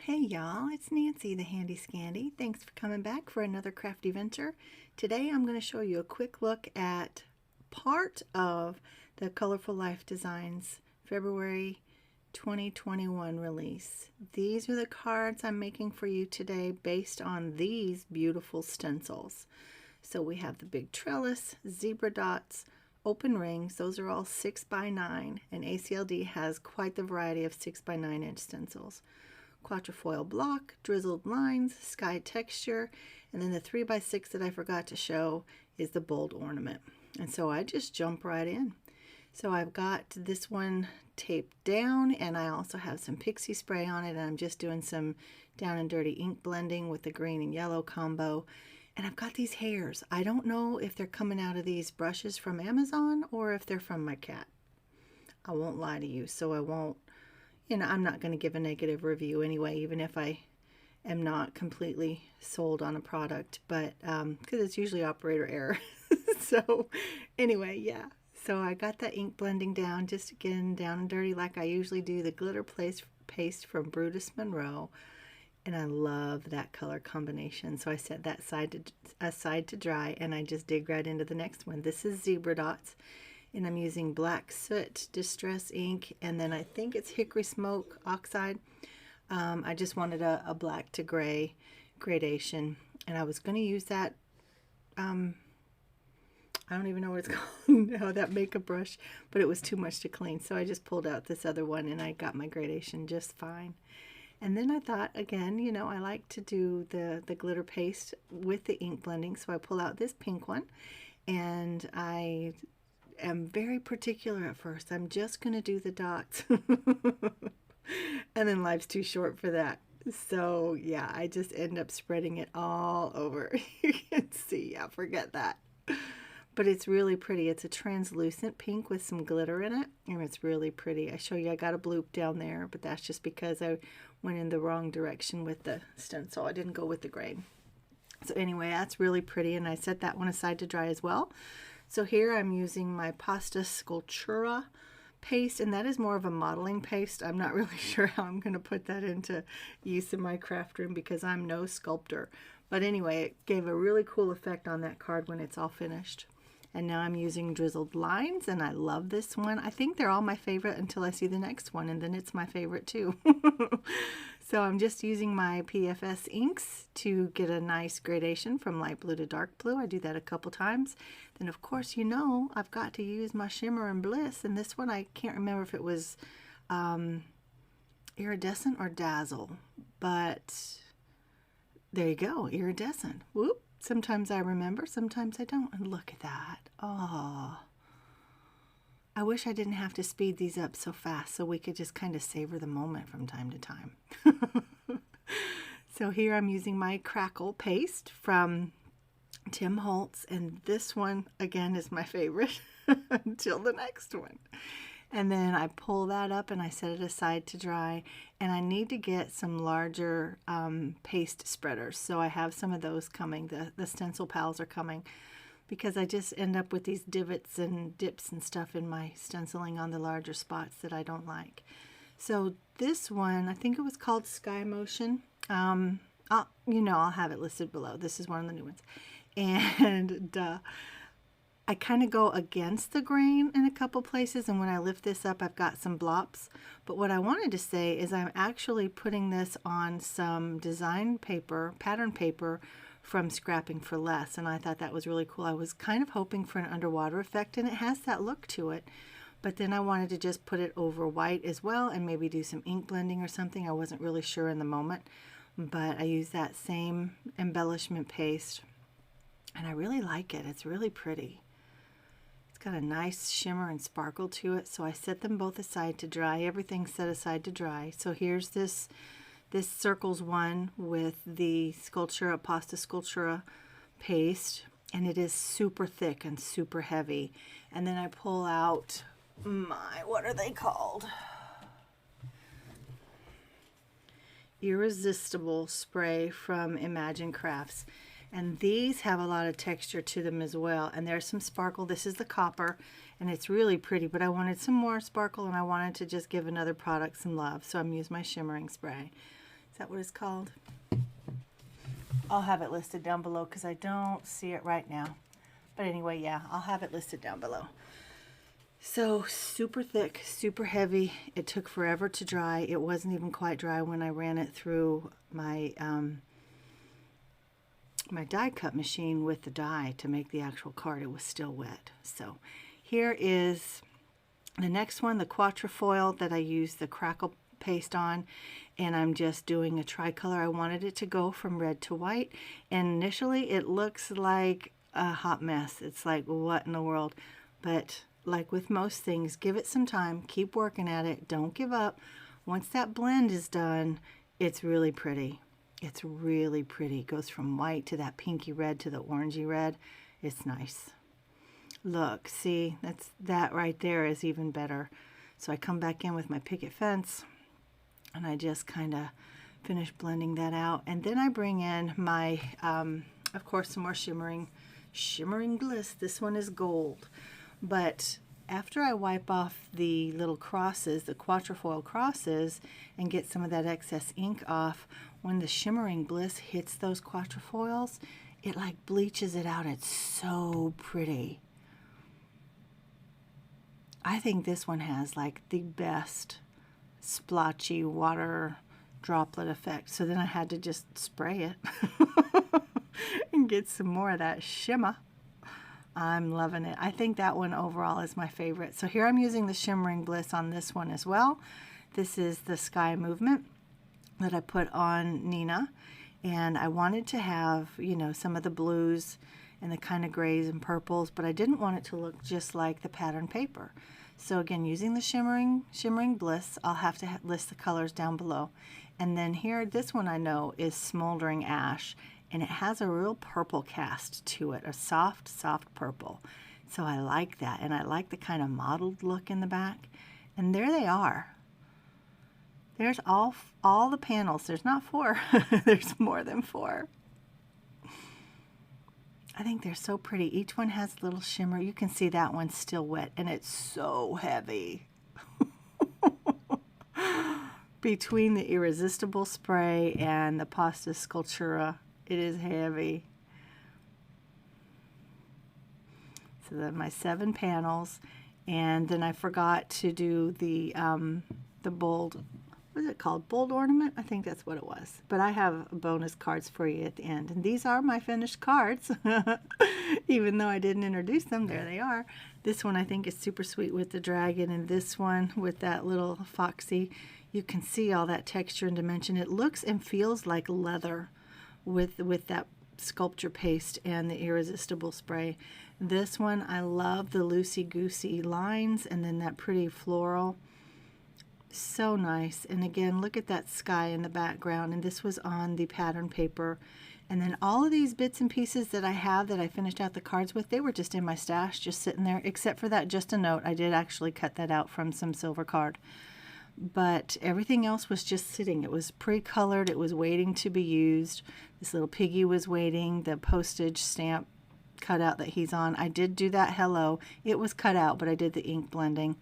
Hey y'all, it's Nancy the Handy Scandy. Thanks for coming back for another crafty venture. Today I'm going to show you a quick look at part of the Colorful Life Designs February 2021 release. These are the cards I'm making for you today based on these beautiful stencils. So we have the big trellis, zebra dots, open rings. Those are all 6x9, and ACLD has quite the variety of 6x9 inch stencils. Quattro Foil block, drizzled lines, sky texture, and then the 3x6 that I forgot to show is the bold ornament. And so I just jump right in. So I've got this one taped down, and I also have some pixie spray on it, and I'm just doing some down and dirty ink blending with the green and yellow combo. And I've got these hairs. I don't know if they're coming out of these brushes from Amazon or if they're from my cat. I won't lie to you, so I won't, I'm not going to give a negative review anyway, even if I am not completely sold on a product, but because it's usually operator error. So anyway, yeah. So I got that ink blending down, just again, down and dirty like I usually do, the glitter paste from Brutus Monroe. And I love that color combination. So I set that aside to dry, and I just dig right into the next one. This is Zebra Dots, and I'm using Black Soot Distress ink, and then I think it's Hickory Smoke Oxide. I just wanted a black to gray gradation, and I was going to use that, I don't even know what it's called now, that makeup brush, but it was too much to clean. So I just pulled out this other one, and I got my gradation just fine. And then I thought, again, I like to do the glitter paste with the ink blending. So I pull out this pink one, and I am very particular at first. I'm just going to do the dots. And then life's too short for that. So yeah, I just end up spreading it all over. You can see, yeah, forget that. But it's really pretty. It's a translucent pink with some glitter in it, and it's really pretty. I show you I got a bloop down there, but that's just because I went in the wrong direction with the stencil. I didn't go with the grain. So anyway, that's really pretty, and I set that one aside to dry as well. So here I'm using my Pasta Sculptura paste, and that is more of a modeling paste. I'm not really sure how I'm going to put that into use in my craft room because I'm no sculptor. But anyway, it gave a really cool effect on that card when it's all finished. And now I'm using drizzled lines, and I love this one. I think they're all my favorite until I see the next one, and then it's my favorite too. So I'm just using my PFS inks to get a nice gradation from light blue to dark blue. I do that a couple times. Then of course, I've got to use my Shimmer and Bliss, and this one I can't remember if it was iridescent or dazzle, but there you go, iridescent. Whoop. Sometimes I remember, sometimes I don't. And look at that. Oh, I wish I didn't have to speed these up so fast so we could just kind of savor the moment from time to time. So here I'm using my Crackle Paste from Tim Holtz, and this one again is my favorite until the next one. And then I pull that up and I set it aside to dry, and I need to get some larger paste spreaders. So I have some of those coming. The stencil pals are coming because I just end up with these divots and dips and stuff in my stenciling on the larger spots that I don't like. So this one, I think it was called Sky Motion. I'll have it listed below. This is one of the new ones. And I kind of go against the grain in a couple places, and when I lift this up I've got some blops. But what I wanted to say is I'm actually putting this on some design paper, pattern paper from Scrapping for Less, and I thought that was really cool. I was kind of hoping for an underwater effect, and it has that look to it, but then I wanted to just put it over white as well and maybe do some ink blending or something. I wasn't really sure in the moment, but I used that same embellishment paste, and I really like it. It's really pretty. Got a nice shimmer and sparkle to it, so I set them both aside to dry. Everything's set aside to dry. So here's this circles one with the Pasta Sculptura paste, and it is super thick and super heavy. And then I pull out what are they called? Irresistible spray from Imagine Crafts. And these have a lot of texture to them as well. And there's some sparkle. This is the copper, and it's really pretty, but I wanted some more sparkle, and I wanted to just give another product some love. So I'm using my shimmering spray. Is that what it's called? I'll have it listed down below because I don't see it right now. But anyway, yeah, I'll have it listed down below. So super thick, super heavy. It took forever to dry. It wasn't even quite dry when I ran it through my my die cut machine with the die to make the actual card. It was still wet. So here is the next one, the Quattro Foil that I used the Crackle Paste on, and I'm just doing a tricolor. I wanted it to go from red to white, and initially it looks like a hot mess. It's like, what in the world? But like with most things, give it some time, keep working at it, don't give up. Once that blend is done, it's really pretty. It's really pretty. It goes from white to that pinky red to the orangey red. It's nice. Look, see, that right there is even better. So I come back in with my picket fence and I just kind of finish blending that out. And then I bring in my, of course, some more shimmering bliss. This one is gold. But after I wipe off the little crosses, the Quattro Foil crosses, and get some of that excess ink off, when the shimmering bliss hits those Quattro Foils, it like bleaches it out. It's so pretty. I think this one has like the best splotchy water droplet effect. So then I had to just spray it and get some more of that shimmer. I'm loving it. I think that one overall is my favorite. So here I'm using the shimmering bliss on this one as well. This is the Sky Movement that I put on Nina, and I wanted to have, you know, some of the blues and the kind of grays and purples, but I didn't want it to look just like the pattern paper. So again, using the shimmering bliss, I'll have to list the colors down below. And then here, this one I know is Smoldering Ash, and it has a real purple cast to it, a soft purple. So I like that, and I like the kind of mottled look in the back. And there they are. There's all the panels. There's not 4. There's more than 4. I think they're so pretty. Each one has a little shimmer. You can see that one's still wet, and it's so heavy. Between the Irresistible Spray and the Pasta Sculptura, it is heavy. So then my 7 panels, and then I forgot to do the bold, what is it called? Bold ornament? I think that's what it was. But I have bonus cards for you at the end. And these are my finished cards. Even though I didn't introduce them, there they are. This one I think is super sweet with the dragon, and this one with that little foxy. You can see all that texture and dimension. It looks and feels like leather with that sculpture paste and the Irresistible Spray. This one, I love the loosey-goosey lines and then that pretty floral. So nice. And again, look at that sky in the background, and this was on the pattern paper. And then all of these bits and pieces that I have that I finished out the cards with, they were just in my stash, just sitting there, except for that Just a Note. I did actually cut that out from some silver card. But everything else was just sitting. It was pre-colored. It was waiting to be used. This little piggy was waiting. The postage stamp cutout that he's on, I did do that hello. It was cut out, but I did the ink blending.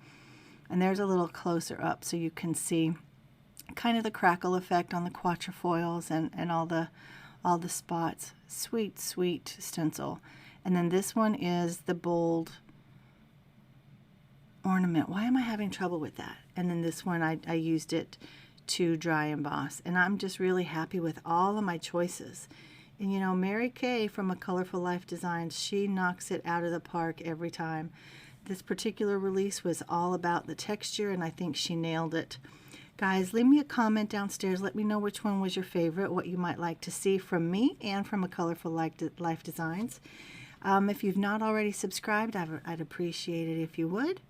And there's a little closer up so you can see kind of the crackle effect on the Quattro Foils and all the spots. Sweet, sweet stencil. And then this one is the bold ornament. Why am I having trouble with that? And then this one, I used it to dry emboss. And I'm just really happy with all of my choices. And you know, Mary Kay from A Colorful Life Designs, she knocks it out of the park every time. This particular release was all about the texture, and I think she nailed it. Guys, leave me a comment downstairs. Let me know which one was your favorite, what you might like to see from me and from A Colorful Life Designs. If you've not already subscribed, I'd appreciate it if you would.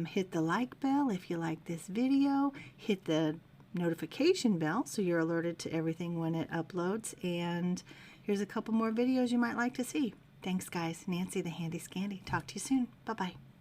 Hit the like bell if you like this video. Hit the notification bell so you're alerted to everything when it uploads. And here's a couple more videos you might like to see. Thanks, guys. Nancy the Handy Scandy. Talk to you soon. Bye-bye.